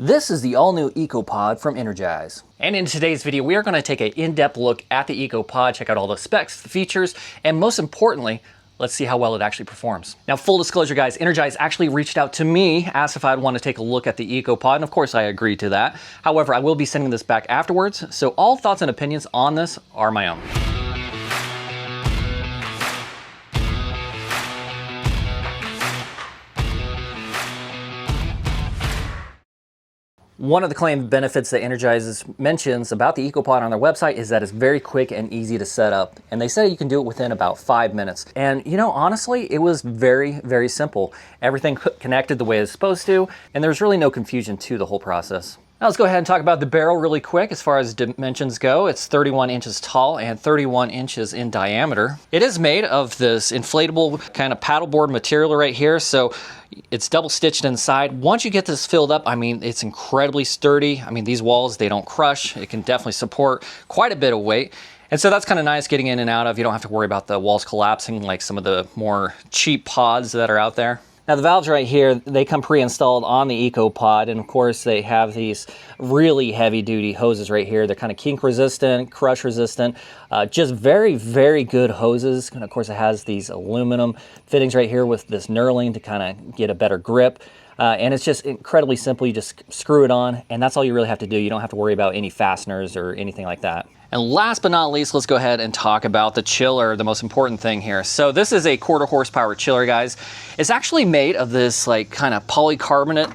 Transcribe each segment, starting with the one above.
This is the all-new Eco Pod from Inergize. And in today's video, we are going to take an in-depth look at the Eco Pod, check out all the specs, the features, and most importantly, let's see how well it actually performs. Now, full disclosure, guys, Inergize actually reached out to me, asked if I'd want to take a look at the Eco Pod, and of course I agreed to that. However, I will be sending this back afterwards, so all thoughts and opinions on this are my own. One of the claimed benefits that Inergize mentions about the Eco Pod on their website is that it's very quick and easy to set up. And they say you can do it within about 5 minutes. And you know, honestly, it was very, very simple. Everything connected the way it's supposed to, and there's really no confusion to the whole process. Now let's go ahead and talk about the barrel really quick. As far as dimensions go, it's 31 inches tall and 31 inches in diameter. It is made of this inflatable kind of paddleboard material right here, so it's double stitched inside. Once you get this filled up, I mean, it's incredibly sturdy. I mean, these walls, they don't crush. It can definitely support quite a bit of weight. And so that's kind of nice getting in and out of. You don't have to worry about the walls collapsing like some of the more cheap pods that are out there. Now the valves right here, they come pre-installed on the Eco Pod, and of course they have these really heavy-duty hoses right here. They're kind of kink resistant, crush resistant, just very, very good hoses. And of course it has these aluminum fittings right here with this knurling to kind of get a better grip. And it's just incredibly simple. You just screw it on, and that's all you really have to do. You don't have to worry about any fasteners or anything like that. And last but not least, let's go ahead and talk about the chiller, the most important thing here. So this is a 1/4 horsepower chiller, guys. It's actually made of this like kind of polycarbonate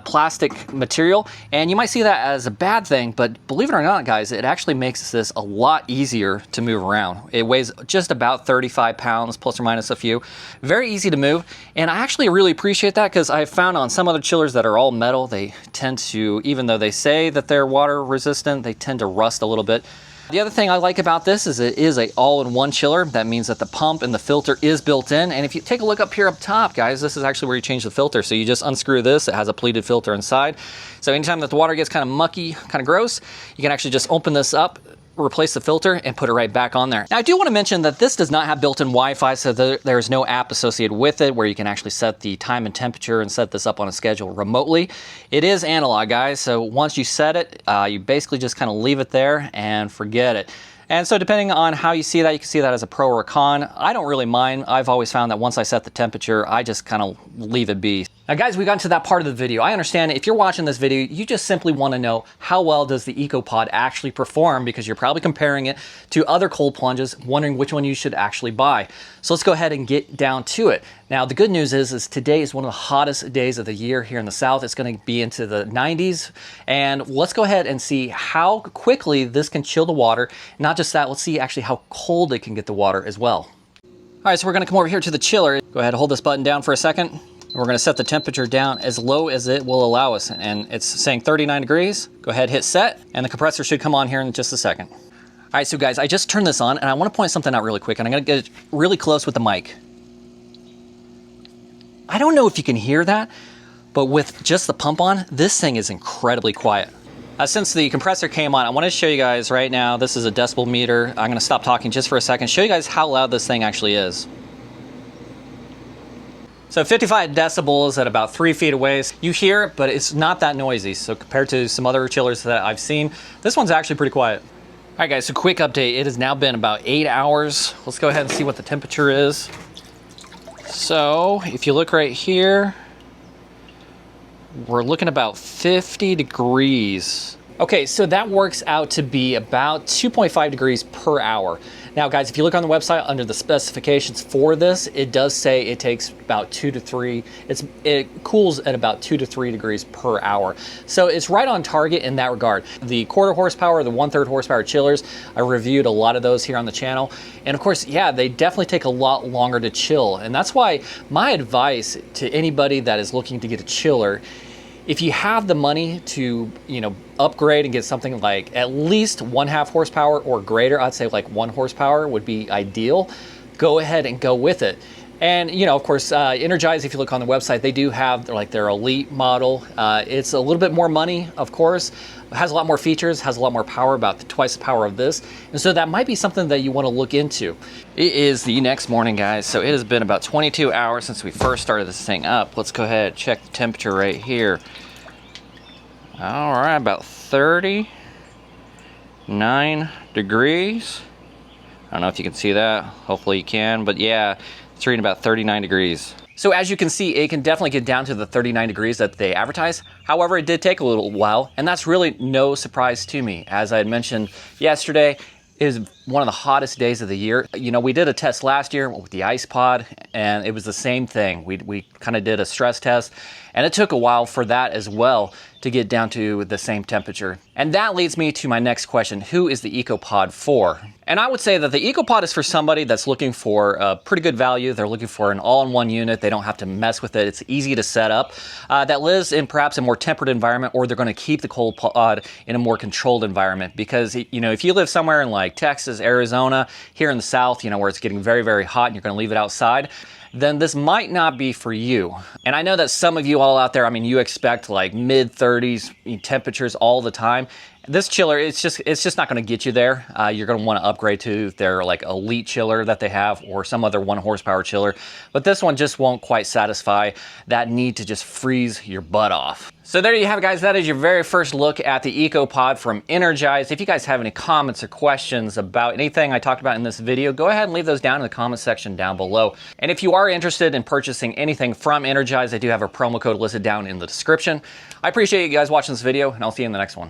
plastic material, and you might see that as a bad thing, but believe it or not, guys, it actually makes this a lot easier to move around. It weighs just about 35 pounds, plus or minus a few. Very easy to move, and I actually really appreciate that because I've found on some other chillers that are all metal, they tend to, even though they say that they're water resistant, they tend to rust a little bit. The other thing I like about this is it is a all-in-one chiller. That means that the pump and the filter is built in. And if you take a look up here up top, guys, this is actually where you change the filter. So you just unscrew this. It has a pleated filter inside. So anytime that the water gets kind of mucky, kind of gross, you can actually just open this up, replace the filter, and put it right back on there. Now I do want to mention that this does not have built-in Wi-Fi, so there's no app associated with it where you can actually set the time and temperature and set this up on a schedule remotely. It is analog, guys, so once you set it, you basically just kind of leave it there and forget it. And so depending on how you see that, you can see that as a pro or a con. I don't really mind. I've always found that once I set the temperature, I just kind of leave it be. Now guys, we got to that part of the video. I understand if you're watching this video, you just simply want to know how well does the Eco Pod actually perform, because you're probably comparing it to other cold plunges, wondering which one you should actually buy. So let's go ahead and get down to it. Now the good news is today is one of the hottest days of the year here in the South. It's going to be into the 90s, and let's go ahead and see how quickly this can chill the water. Not just that, let's see actually how cold it can get the water as well. All right, so we're going to come over here to the chiller. Go ahead and hold this button down for a second. We're going to set the temperature down as low as it will allow us, and it's saying 39 degrees. Go ahead, hit set, and the compressor should come on here in just a second. All right, so guys, I just turned this on, and I want to point something out really quick, and I'm going to get really close with the mic. I don't know if you can hear that, but with just the pump on, this thing is incredibly quiet. Since the compressor came on, I want to show you guys right now, this is a decibel meter. I'm going to stop talking just for a second, show you guys how loud this thing actually is. So 55 decibels at about 3 feet away. You hear it, but it's not that noisy. So compared to some other chillers that I've seen, this one's actually pretty quiet. All right, guys, so quick update. It has now been about 8 hours. Let's go ahead and see what the temperature is. So if you look right here, we're looking about 50 degrees. Okay, so that works out to be about 2.5 degrees per hour. Now guys, if you look on the website under the specifications for this, it does say it takes about 2 to 3, it cools at about 2 to 3 degrees per hour. So it's right on target in that regard. The 1/4 horsepower, the 1/3 horsepower chillers, I reviewed a lot of those here on the channel. And of course, yeah, they definitely take a lot longer to chill. And that's why my advice to anybody that is looking to get a chiller, if you have the money to, upgrade and get something like at least 1/2 horsepower or greater, I'd say like 1 horsepower would be ideal. Go ahead and go with it. And of course, Inergize, if you look on the website, they do have like their elite model. It's a little bit more money, of course. It has a lot more features, has a lot more power, about twice the power of this. And so that might be something that you want to look into. It is the next morning, guys. So it has been about 22 hours since we first started this thing up. Let's go ahead and check the temperature right here. All right, about 39 degrees. I don't know if you can see that. Hopefully you can, but yeah, it's reading about 39 degrees. So as you can see, it can definitely get down to the 39 degrees that they advertise. However, it did take a little while, and that's really no surprise to me. As I had mentioned yesterday, is one of the hottest days of the year. You know, we did a test last year with the ice pod, and it was the same thing. We kind of did a stress test, and it took a while for that as well to get down to the same temperature. And that leads me to my next question: who is the Eco Pod for? And I would say that the Eco Pod is for somebody that's looking for a pretty good value. They're looking for an all-in-one unit. They don't have to mess with it. It's easy to set up. That lives in perhaps a more temperate environment, or they're going to keep the cold pod in a more controlled environment. Because, you know, if you live somewhere in like Texas, Arizona, here in the South, you know, where it's getting very, very hot and you're going to leave it outside, then this might not be for you. And I know that some of you all out there, I mean, you expect like mid-30s temperatures all the time. This chiller, it's just not going to get you there. You're going to want to upgrade to their like elite chiller that they have, or some other 1 horsepower chiller. But this one just won't quite satisfy that need to just freeze your butt off. So there you have it, guys. That is your very first look at the Eco Pod from Inergize. If you guys have any comments or questions about anything I talked about in this video, go ahead and leave those down in the comment section down below. And if you are interested in purchasing anything from Inergize, I do have a promo code listed down in the description. I appreciate you guys watching this video, and I'll see you in the next one.